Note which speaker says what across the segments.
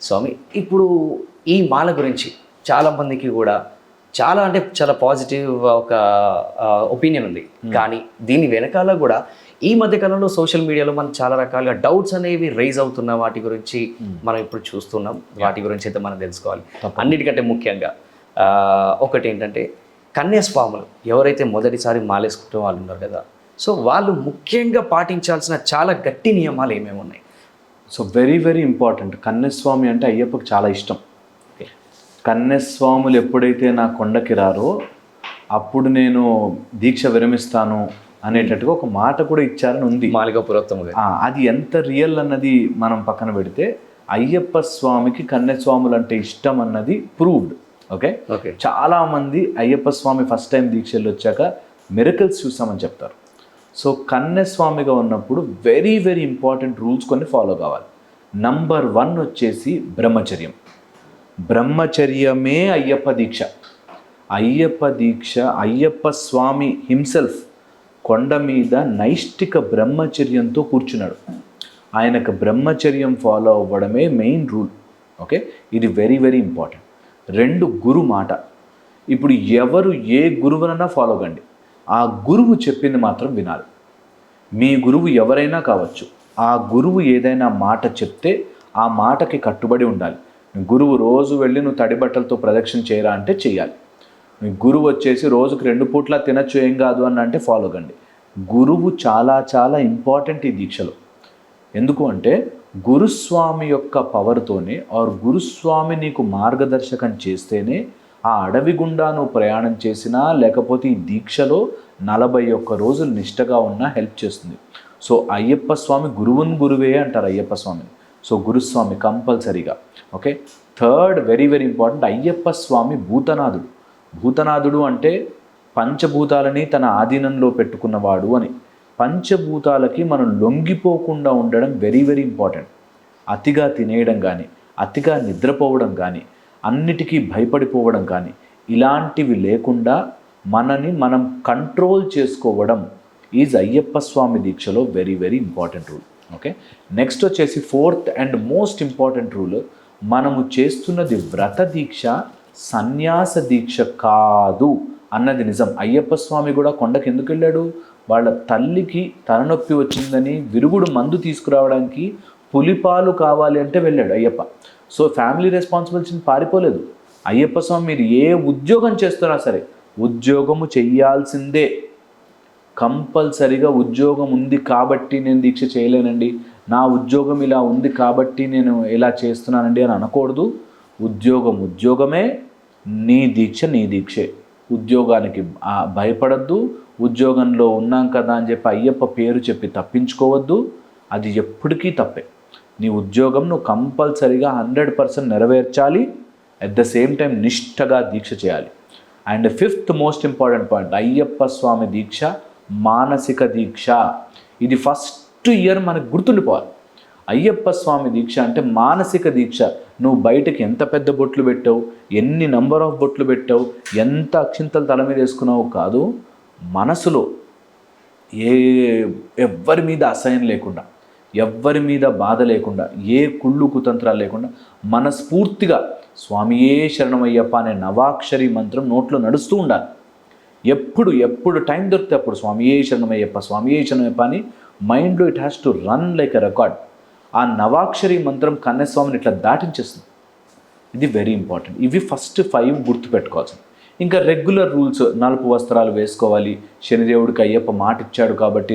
Speaker 1: స్వామి, ఇప్పుడు ఈ మాల గురించి చాలామందికి కూడా చాలా అంటే చాలా పాజిటివ్ ఒక ఒపీనియన్ ఉంది. కానీ దీని వెనకాల కూడా ఈ మధ్యకాలంలో సోషల్ మీడియాలో మనం చాలా రకాలుగా డౌట్స్ అనేవి రైజ్ అవుతున్న వాటి గురించి మనం ఇప్పుడు చూస్తున్నాం. వాటి గురించి అయితే మనం తెలుసుకోవాలి. అన్నిటికంటే ముఖ్యంగా ఒకటి ఏంటంటే కన్యాస్వాములు ఎవరైతే మొదటిసారి మాలేసుకుంటే వాళ్ళు ఉన్నారు కదా, సో వాళ్ళు ముఖ్యంగా పాటించాల్సిన చాలా గట్టి నియమాలు ఏమేమి ఉన్నాయి?
Speaker 2: So very very important. కన్యస్వామి అంటే అయ్యప్పకి చాలా ఇష్టం. కన్యస్వాములు ఎప్పుడైతే నా కొండకి రారో అప్పుడు నేను దీక్ష విరమిస్తాను అనేటట్టుగా ఒక మాట కూడా ఇచ్చారని ఉంది
Speaker 1: మాలిక పురోత్తముగా.
Speaker 2: అది ఎంత రియల్ అన్నది మనం పక్కన పెడితే అయ్యప్ప స్వామికి కన్యస్వాములు అంటే ఇష్టం అన్నది ప్రూవ్డ్. ఓకే, చాలామంది అయ్యప్ప స్వామి ఫస్ట్ టైం దీక్షలు వచ్చాక మిరకల్స్ చూసామని చెప్తారు. సో కన్యస్వామిగా ఉన్నప్పుడు వెరీ వెరీ ఇంపార్టెంట్ రూల్స్ కొన్ని ఫాలో కావాలి. నంబర్ 1 వచ్చేసి బ్రహ్మచర్యం. బ్రహ్మచర్యమే అయ్యప్ప దీక్ష. అయ్యప్ప దీక్ష అయ్యప్ప స్వామి హిమ్సెల్ఫ్ కొండ మీద నైష్టిక బ్రహ్మచర్యంతో కూర్చున్నాడు. ఆయనకు బ్రహ్మచర్యం ఫాలో అవ్వడమే మెయిన్ రూల్. ఓకే, ఇది వెరీ వెరీ ఇంపార్టెంట్. 2 గురు మాట. ఇప్పుడు ఎవరు ఏ గురువునన్నా ఫాలో కండి, ఆ గురువు చెప్పింది మాత్రం వినాలి. మీ గురువు ఎవరైనా కావచ్చు, ఆ గురువు ఏదైనా మాట చెప్తే ఆ మాటకి కట్టుబడి ఉండాలి. గురువు రోజు వెళ్ళి నువ్వు తడి బట్టలతో ప్రదక్షిణ చేయరా అంటే చెయ్యాలి. మీ గురువు వచ్చేసి రోజుకు 2 పూట్ల తినచ్చు ఏం కాదు అని అంటే ఫాలో కండి. గురువు చాలా చాలా ఇంపార్టెంట్ ఈ దీక్షలో. ఎందుకు అంటే గురుస్వామి యొక్క పవర్తోనే ఆర్ గురుస్వామి నీకు మార్గదర్శకం చేస్తేనే ఆ అడవి గుండా నువ్వు ప్రయాణం చేసినా లేకపోతే ఈ దీక్షలో 41 రోజులు నిష్టగా ఉన్నా హెల్ప్ చేస్తుంది. సో అయ్యప్ప స్వామి గురువే అంటారు అయ్యప్ప స్వామిని. సో గురుస్వామి కంపల్సరీగా. Okay, 3rd very very important, Ayyappa Swami భూతనాథుడు. భూతనాథుడు అంటే పంచభూతాలని తన ఆధీనంలో పెట్టుకున్నవాడు అని. పంచభూతాలకి మనం లొంగిపోకుండా ఉండడం వెరీ వెరీ ఇంపార్టెంట్. అతిగా తినేయడం కానీ, అతిగా నిద్రపోవడం కానీ, అన్నిటికీ భయపడిపోవడం కానీ ఇలాంటివి లేకుండా మనని మనం కంట్రోల్ చేసుకోవడం ఈజ్ అయ్యప్ప స్వామి దీక్షలో very very important rule. Okay, next వచ్చేసి 4th and most important rule, మనము చేస్తున్నది వ్రత దీక్ష, సన్యాస దీక్ష కాదు అన్నది నిజం. అయ్యప్ప స్వామి కూడా కొండకి ఎందుకు వెళ్ళాడు? వాళ్ళ తల్లికి తలనొప్పి వచ్చిందని విరుగుడు మందు తీసుకురావడానికి పులిపాలు కావాలి అంటే వెళ్ళాడు అయ్యప్ప. సో ఫ్యామిలీ రెస్పాన్సిబిలిటీని పారిపోలేదు. అయ్యప్ప స్వామి మీరు ఏ ఉద్యోగం చేస్తున్నా సరే ఉద్యోగము చెయ్యాల్సిందే. కంపల్సరిగా ఉద్యోగం ఉంది కాబట్టి నేను దీక్ష చేయలేనండి, నా ఉద్యోగం ఇలా ఉంది కాబట్టి నేను ఇలా చేస్తున్నానండి అని అనకూడదు. ఉద్యోగమే, నీ దీక్షే. ఉద్యోగానికి భయపడద్దు. ఉద్యోగంలో ఉన్నాం కదా అని చెప్పి అయ్యప్ప పేరు చెప్పి తప్పించుకోవద్దు. అది ఎప్పటికీ తప్పే. నీ ఉద్యోగం నువ్వు కంపల్సరిగా 100% నెరవేర్చాలి. అట్ ద సేమ్ టైం నిష్టగా దీక్ష చేయాలి. And 5th most important point, Ayyappa Swami దీక్ష మానసిక దీక్ష. ఇది ఫస్ట్ ఇయర్ మనకు గుర్తుండిపోవాలి. అయ్యప్ప స్వామి దీక్ష అంటే మానసిక దీక్ష. నువ్వు బయటకి ఎంత పెద్ద బొట్లు పెట్టావు, ఎన్ని నంబర్ ఆఫ్ బొట్లు పెట్టావు, ఎంత అక్షింతలు తల మీద వేసుకున్నావు కాదు, మనసులో ఎవ్వరి మీద అసహ్యం లేకుండా, ఎవ్వరి మీద బాధ లేకుండా, ఏ కుళ్ళు కుతంత్రాలు లేకుండా మనస్ఫూర్తిగా స్వామియే శరణమయ్యప్ప అనే నవాక్షరి మంత్రం నోట్లో నడుస్తూ ఉండాలి. ఎప్పుడు టైం దొరికితే అప్పుడు స్వామియే శరణమయ్యప్ప అని మైండ్లో it has to run like a record. ఆ నవాక్షరి మంత్రం కన్యస్వామిని ఇట్లా దాటించేస్తుంది. ఇది వెరీ ఇంపార్టెంట్. ఇవి ఫస్ట్ 5 గుర్తుపెట్టుకోవాల్సింది. ఇంకా రెగ్యులర్ రూల్స్, నలుపు వస్త్రాలు వేసుకోవాలి. శనిదేవుడికి అయ్యప్ప మాట ఇచ్చాడు కాబట్టి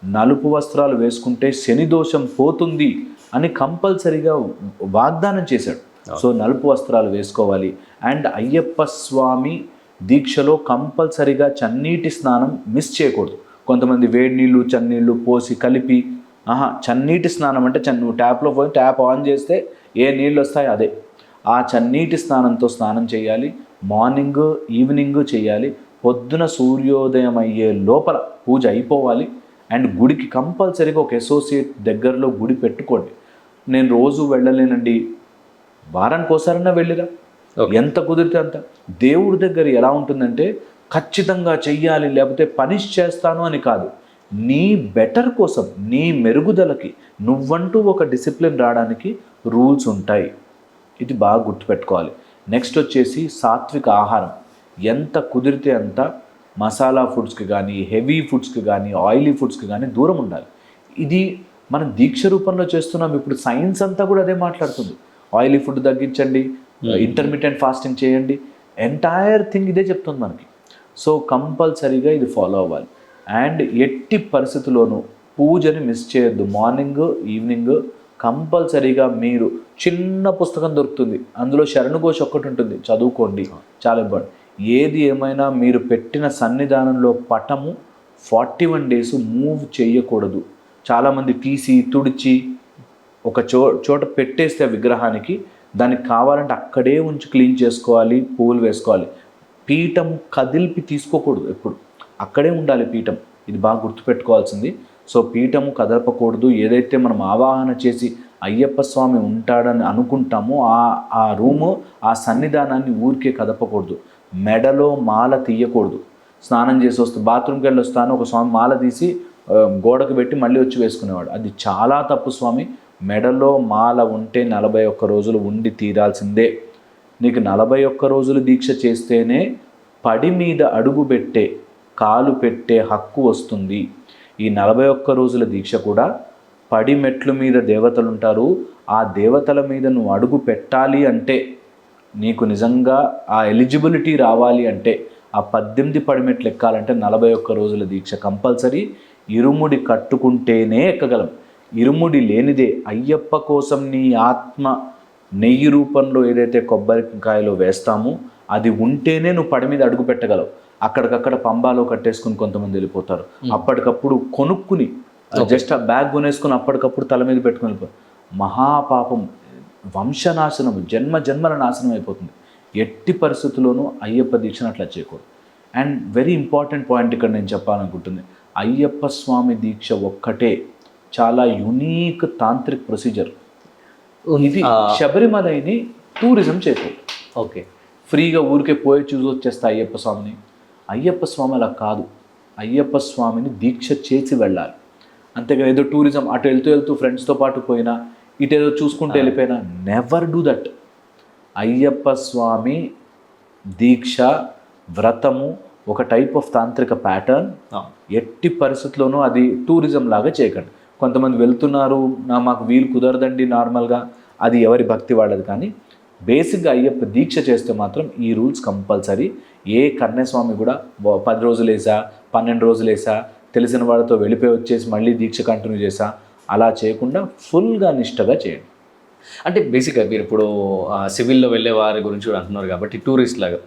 Speaker 2: నలుపు వస్త్రాలు వేసుకుంటే శని దోషం పోతుంది అని కంపల్సరీగా వాగ్దానం చేశాడు. సో నలుపు వస్త్రాలు వేసుకోవాలి. అండ్ అయ్యప్ప స్వామి దీక్షలో కంపల్సరీగా చన్నీటి స్నానం మిస్ చేయకూడదు. కొంతమంది వేడి నీళ్ళు చన్నీళ్ళు పోసి కలిపి, చన్నీటి స్నానం అంటే నువ్వు ట్యాప్లో పోయి ట్యాప్ ఆన్ చేస్తే ఏ నీళ్ళు వస్తాయో అదే. ఆ చన్నీటి స్నానంతో స్నానం చేయాలి. మార్నింగ్ ఈవినింగ్ చేయాలి. పొద్దున సూర్యోదయం అయ్యే లోపల పూజ అయిపోవాలి. అండ్ గుడికి కంపల్సరీగా ఒక అసోసియేట్ దగ్గరలో గుడి పెట్టుకోండి. నేను రోజు వెళ్ళలేనండి, వారానికి ఒకసారైనా వెళ్ళిరా, ఎంత కుదిరితే అంత. దేవుడి దగ్గర ఎలా ఉంటుందంటే ఖచ్చితంగా చెయ్యాలి లేకపోతే పనిష్ చేస్తాను అని కాదు. నీ బెటర్ కోసం, నీ మెరుగుదలకి, నువ్వంటూ ఒక డిసిప్లిన్ రావడానికి రూల్స్ ఉంటాయి. ఇది బాగా గుర్తుపెట్టుకోవాలి. నెక్స్ట్ వచ్చేసి సాత్విక ఆహారం. ఎంత కుదిరితే అంత మసాలా ఫుడ్స్కి కానీ, హెవీ ఫుడ్స్కి కానీ, ఆయిలీ ఫుడ్స్కి కానీ దూరం ఉండాలి. ఇది మనం దీక్ష రూపంలో చేస్తున్నాం. ఇప్పుడు సైన్స్ అంతా కూడా అదే మాట్లాడుతుంది. ఆయిలీ ఫుడ్ తగ్గించండి, ఇంటర్మీడియట్ ఫాస్టింగ్ చేయండి, ఎంటైర్ థింగ్ ఇదే చెప్తుంది మనకి. సో కంపల్సరీగా ఇది ఫాలో అవ్వాలి. అండ్ ఎట్టి పరిస్థితుల్లోనూ పూజని మిస్ చేయొద్దు. మార్నింగ్ ఈవినింగ్ కంపల్సరీగా మీరు చిన్న పుస్తకం దొరుకుతుంది, అందులో శరణుఘోష ఒక్కటి ఉంటుంది, చదువుకోండి, చాలా ఇంపార్టెంట్. ఏది ఏమైనా మీరు పెట్టిన సన్నిధానంలో పటము 41 days మూవ్ చేయకూడదు. చాలామంది తీసి తుడిచి ఒక చోట పెట్టేస్తే విగ్రహానికి, దానికి కావాలంటే అక్కడే ఉంచి క్లీన్ చేసుకోవాలి, పువ్వులు వేసుకోవాలి. పీఠం కదిలిపి తీసుకోకూడదు, ఎప్పుడు అక్కడే ఉండాలి పీఠం. ఇది బాగా గుర్తుపెట్టుకోవాల్సింది. సో పీఠము కదలపకూడదు. ఏదైతే మనం ఆవాహన చేసి అయ్యప్ప స్వామి ఉంటాడని అనుకుంటామో ఆ రూము, ఆ సన్నిధానాన్ని ఊరికే కదపకూడదు. మెడలో మాల తీయకూడదు. స్నానం చేసి వస్తూ బాత్రూమ్కి వెళ్ళి వస్తాను, ఒక స్వామి మాల తీసి గోడకు పెట్టి మళ్ళీ వచ్చి వేసుకునేవాడు. అది చాలా తప్పు స్వామి. మెడలో మాల ఉంటే 41 రోజులు ఉండి తీరాల్సిందే. నీకు 41 రోజులు దీక్ష చేస్తేనే పడి మీద అడుగు పెట్టే, కాలు పెట్టే హక్కు వస్తుంది. ఈ 41 రోజుల దీక్ష కూడా పడి మెట్ల మీద దేవతలు ఉంటారు. ఆ దేవతల మీద నువ్వు అడుగు పెట్టాలి అంటే, నీకు నిజంగా ఆ ఎలిజిబిలిటీ రావాలి అంటే, ఆ 18 పడిమెట్లు ఎక్కాలంటే 41 రోజుల దీక్ష కంపల్సరీ. ఇరుముడి కట్టుకుంటేనే ఎక్కగలం. ఇరుముడి లేనిదే, అయ్యప్ప కోసం నీ ఆత్మ నెయ్యి రూపంలో ఏదైతే కొబ్బరికాయలో వేస్తామో అది ఉంటేనే నువ్వు పడి మీద అడుగు పెట్టగలవు. అక్కడికక్కడ పంబాలో కట్టేసుకుని కొంతమంది వెళ్ళిపోతారు. అప్పటికప్పుడు కొనుక్కుని జస్ట్ ఆ బ్యాగ్ కొనేసుకుని అప్పటికప్పుడు తల మీద పెట్టుకుని వెళ్ళిపోతారు. మహాపాపం, వంశనాశనం, జన్మల నాశనం అయిపోతుంది. ఎట్టి పరిస్థితుల్లోనూ అయ్యప్ప దీక్షను అట్లా చేయకూడదు. అండ్ వెరీ ఇంపార్టెంట్ పాయింట్ ఇక్కడ నేను చెప్పాలనుకుంటుంది, అయ్యప్ప స్వామి దీక్ష ఒక్కటే చాలా యునీక్ తాంత్రిక్ ప్రొసీజర్. ఇది శబరిమలని టూరిజం చేయకూడదు.
Speaker 1: ఓకే,
Speaker 2: ఫ్రీగా ఊరికే పోయి చూసి వచ్చేస్తా అయ్యప్ప స్వామిని. అయ్యప్ప స్వామి అలా కాదు. అయ్యప్ప స్వామిని దీక్ష చేసి వెళ్ళాలి. అంతేగాని ఏదో టూరిజం అటు వెళ్తూ ఫ్రెండ్స్తో పాటు పోయినా, ఇటు ఏదో చూసుకుంటూ వెళ్ళిపోయినా, never do that. Ayyappa Swami దీక్ష, వ్రతము ఒక టైప్ ఆఫ్ తాంత్రిక ప్యాటర్న్. ఎట్టి పరిస్థితుల్లోనూ అది టూరిజం లాగా చేయకండి. కొంతమంది వెళ్తున్నారు, మాకు వీలు కుదరదండి నార్మల్గా, అది ఎవరి భక్తి వాళ్ళది. కానీ బేసిక్గా అయ్యప్ప దీక్ష చేస్తే మాత్రం ఈ రూల్స్ కంపల్సరీ. ఏ కన్యాస్వామి కూడా 10 రోజులు వేసా, 12 రోజులు వేసా, తెలిసిన వాళ్ళతో వెళ్ళిపోయి వచ్చేసి మళ్ళీ దీక్ష కంటిన్యూ చేసా, అలా చేయకుండా ఫుల్గా నిష్టగా చేయండి.
Speaker 1: అంటే బేసిక్గా మీరు ఇప్పుడు సివిల్లో వెళ్ళే వారి గురించి కూడా అంటున్నారు కాబట్టి, టూరిస్ట్ లాగా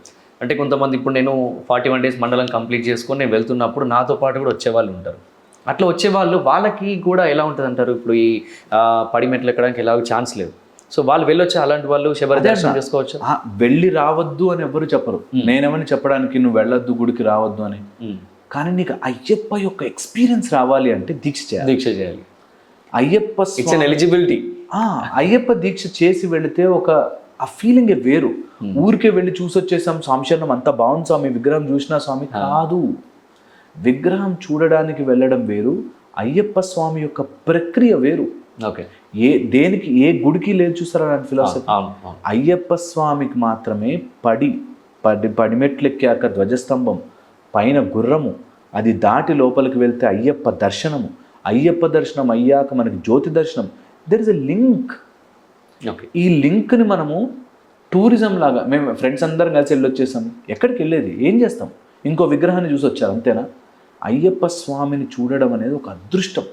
Speaker 1: అంటే కొంతమంది ఇప్పుడు నేను 41 days మండలం కంప్లీట్ చేసుకొని నేను వెళ్తున్నప్పుడు నాతో పాటు కూడా వచ్చేవాళ్ళు ఉంటారు. అట్లా వచ్చేవాళ్ళు, వాళ్ళకి కూడా ఎలా ఉంటుంది అంటారు, ఇప్పుడు ఈ పడిమెట్లు ఎక్కడానికి ఎలాగో ఛాన్స్ లేదు. సో వాళ్ళు వెళ్ళొచ్చు, అలాంటి వాళ్ళు శబరి దర్శనం చేసుకోవచ్చు.
Speaker 2: వెళ్ళి రావద్దు అని ఎవరు చెప్పరు. నేనేమని చెప్పడానికి నువ్వు వెళ్ళొద్దు, గుడికి రావద్దు అని. కానీ నీకు అయ్యప్ప యొక్క ఎక్స్పీరియన్స్ రావాలి అంటే దీక్ష చేయాలి. అయ్యప్ప
Speaker 1: ఎలిజిబిలిటీ.
Speaker 2: అయ్యప్ప దీక్ష చేసి వెళితే ఆ ఫీలింగే వేరు. ఊరికే వెళ్ళి చూసి వచ్చేసాం, స్వామిశరణం అంతా బాగుంది స్వామి, విగ్రహం చూసినా స్వామి కాదు. విగ్రహం చూడడానికి వెళ్ళడం వేరు, అయ్యప్ప స్వామి యొక్క ప్రక్రియ వేరు.
Speaker 1: ఓకే,
Speaker 2: దేనికి ఏ గుడికి లేదు చూస్తారా దాని ఫిలాసఫీ. అయ్యప్ప స్వామికి మాత్రమే పడిమెట్లు ఎక్కాక ధ్వజస్తంభం పైన గుర్రము, అది దాటి లోపలికి వెళ్తే అయ్యప్ప దర్శనము, అయ్యప్ప దర్శనం అయ్యాక మనకి జ్యోతి దర్శనం. There is a link.
Speaker 1: Okay,
Speaker 2: ఈ లింక్ని మనము టూరిజం లాగా, మేము ఫ్రెండ్స్ అందరం కలిసి వెళ్ళొచ్చేసాం, ఎక్కడికి వెళ్ళేది, ఏం చేస్తాం, ఇంకో విగ్రహాన్ని చూసి వచ్చారు అంతేనా? అయ్యప్ప స్వామిని చూడడం అనేది ఒక అదృష్టం.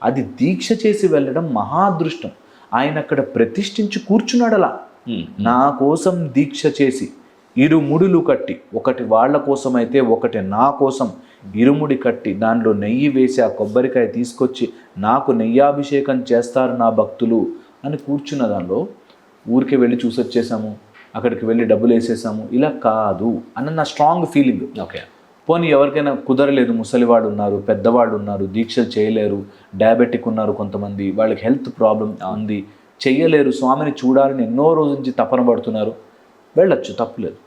Speaker 2: అది దీక్ష చేసి వెళ్ళడం మహాదృష్టం. ఆయన అక్కడ ప్రతిష్ఠించి కూర్చున్నాడు. అలా నా కోసం దీక్ష చేసి ఇరుముడులు కట్టి, ఒకటి వాళ్ళ కోసం అయితే ఒకటి నా కోసం ఇరుముడి కట్టి, దానిలో నెయ్యి వేసి ఆ కొబ్బరికాయ తీసుకొచ్చి నాకు నెయ్యాభిషేకం చేస్తారు నా భక్తులు అని కూర్చున్న దానిలో ఊరికే వెళ్ళి చూసి వచ్చేసాము, అక్కడికి వెళ్ళి డబ్బులు వేసేసాము, ఇలా కాదు అన్న నా స్ట్రాంగ్ ఫీలింగ్.
Speaker 1: ఓకే,
Speaker 2: పోనీ ఎవరికైనా కుదరలేదు, ముసలివాడు ఉన్నారు, పెద్దవాళ్ళు ఉన్నారు, దీక్షలు చేయలేరు, డయాబెటిక్ ఉన్నారు, కొంతమంది వాళ్ళకి హెల్త్ ప్రాబ్లం ఉంది, చెయ్యలేరు, స్వామిని చూడాలని ఎన్నో రోజుల నుంచి తపన పడుతున్నారు, వెళ్ళొచ్చు, తప్పులేదు.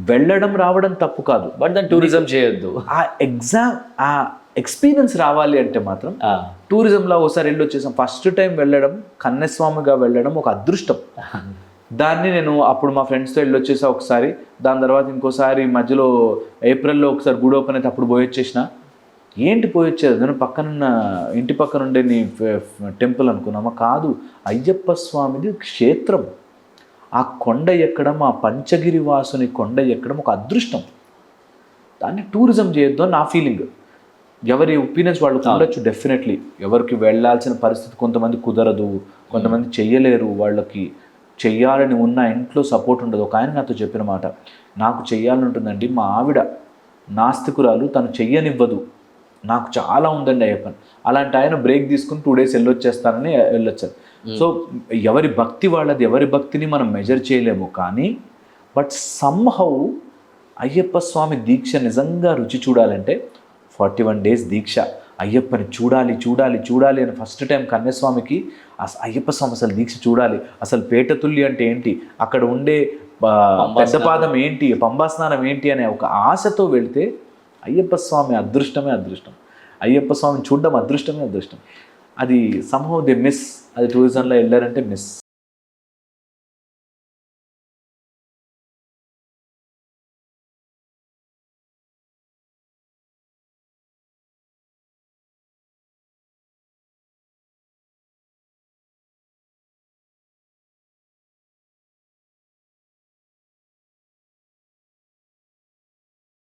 Speaker 2: వెళ్ళడం రావడం తప్పు కాదు,
Speaker 1: బట్ దాన్ని టూరిజం చేయొద్దు.
Speaker 2: ఆ ఎక్స్పీరియన్స్ రావాలి అంటే మాత్రం టూరిజంలో ఒకసారి వెళ్ళి వచ్చేసాం. ఫస్ట్ టైం వెళ్ళడం, కన్యస్వామిగా వెళ్ళడం ఒక అదృష్టం. దాన్ని నేను అప్పుడు మా ఫ్రెండ్స్తో వెళ్ళి వచ్చేసా ఒకసారి. దాని తర్వాత ఇంకోసారి మధ్యలో ఏప్రిల్లో ఒకసారి గుడి ఓపెన్ అయితే అప్పుడు పోయి వచ్చేసిన. ఏంటి పోయి వచ్చేది, నేను పక్కనున్న ఇంటి పక్కన ఉండే నీ టెంపుల్ అనుకున్నామా? కాదు, అయ్యప్ప స్వామిది క్షేత్రం. ఆ కొండ ఎక్కడం, ఆ పంచగిరి వాసుని కొండ ఎక్కడం ఒక అదృష్టం. దాన్ని టూరిజం చేయొద్దు అని నా ఫీలింగ్. ఎవరి ఒపీనియన్స్ వాళ్ళకి ఉండొచ్చు డెఫినెట్లీ. ఎవరికి వెళ్ళాల్సిన పరిస్థితి కొంతమంది కుదరదు, కొంతమంది చెయ్యలేరు, వాళ్ళకి చెయ్యాలని ఉన్న ఇంట్లో సపోర్ట్ ఉండదు. ఒక ఆయన నాతో చెప్పిన మాట, నాకు చెయ్యాలని ఉంటుందండి, మా ఆవిడ నాస్తికురాలు, తను చెయ్యనివ్వదు, నాకు చాలా ఉందండి అయ్యప్పని. అలాంటి ఆయన బ్రేక్ తీసుకుని 2 days వెళ్ళొచ్చేస్తానని వెళ్ళొచ్చారు. సో ఎవరి భక్తి వాళ్ళది, ఎవరి భక్తిని మనం మెజర్ చేయలేము. కానీ బట్ సమ్హౌ అయ్యప్ప స్వామి దీక్ష నిజంగా రుచి చూడాలంటే 41 days దీక్ష, అయ్యప్పని చూడాలి చూడాలి చూడాలి అని ఫస్ట్ టైం కన్యస్వామికి అయ్యప్ప స్వామి అసలు దీక్ష చూడాలి, అసలు పేటతుల్లి అంటే ఏంటి, అక్కడ ఉండే పెద్దపాదం ఏంటి, పంబాస్నానం ఏంటి అనే ఒక ఆశతో వెళితే అయ్యప్ప స్వామి అదృష్టమే అదృష్టం. అయ్యప్ప స్వామిని చూడడం అదృష్టమే అదృష్టం. అది సమ్హౌ దే మిస్. అది టూరిజంలో వెళ్ళారంటే మిస్.